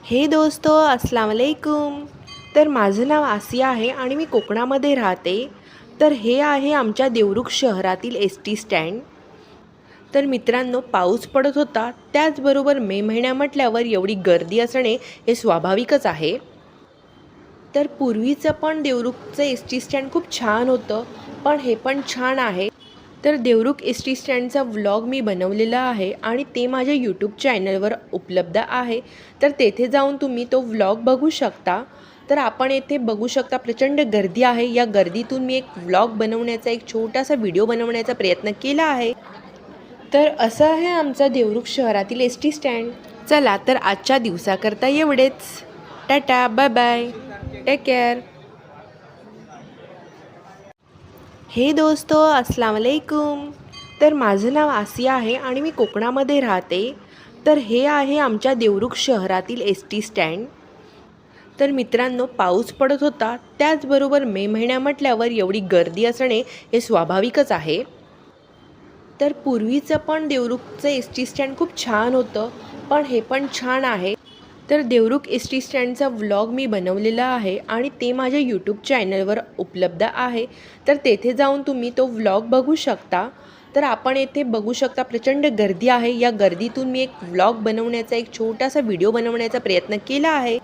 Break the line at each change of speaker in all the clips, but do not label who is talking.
हे दोस्तो अस्सलाम वालेकुम। तर माझं नाव आसिया आहे आणि मी कोकणामध्ये राहते। तर हे आहे आमच्या देवरुख शहरातील एस टी स्टँड। तर मित्रांनो, पाऊस पडत होता, त्याचबरोबर मे महिना म्हटल्यावर एवढी गर्दी असणे हे स्वाभाविकच आहे। तर पूर्वीचं पण देवरुखचं एस टी स्टँड खूप छान होतं, पण हे पण छान आहे। तर देवरुख एस टी स्टँडचा व्लॉग मी बनवलेला आहे आणि ते माझ्या यूट्यूब चॅनलवर उपलब्ध आहे। तर तेथे जाऊन तुम्ही तो व्लॉग बघू शकता। तर आपण येथे बघू शकता प्रचंड गर्दी आहे। या गर्दीतून मी एक व्लॉग बनवण्याचा, एक छोटासा व्हिडिओ बनवण्याचा प्रयत्न केला आहे। तर असं आहे आमचा देवरुख शहरातील एस टी स्टँड। चला तर आजच्या दिवसाकरता एवढेच। Tata, bye bye, take care. हे दोस्तो अस्सलाम वालेकुम। तर माझं नाव आसिया आहे आणि मी कोकणामध्ये राहते। तर हे आहे आमच्या देवरुख शहरातील एस टी स्टँड। तर मित्रांनो, पाऊस पडत होता, त्याचबरोबर मे महिना म्हटल्यावर एवढी गर्दी असणे हे स्वाभाविकच आहे। तर पूर्वीचं पण देवरुखचं एस टी स्टँड खूप छान होतं, पण हे पण छान आहे। तर देवरुख एस टी स्टँडचा व्लॉग मी बनवलेला आहे आणि ते माझ्या यूट्यूब चॅनलवर उपलब्ध आहे। तर तेथे जाऊन तुम्ही तो व्लॉग बघू शकता। तर आपण येथे बघू शकता प्रचंड गर्दी आहे। या गर्दीतून मी एक व्लॉग बनवण्याचा, एक छोटासा व्हिडिओ बनवण्याचा प्रयत्न केला आहे।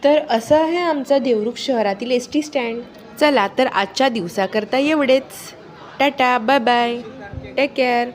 तर असं आहे आमचा देवरुख शहरातील एस टी स्टँड। चला तर आजच्या दिवसाकरता एवढेच। Tata, bye bye, take care.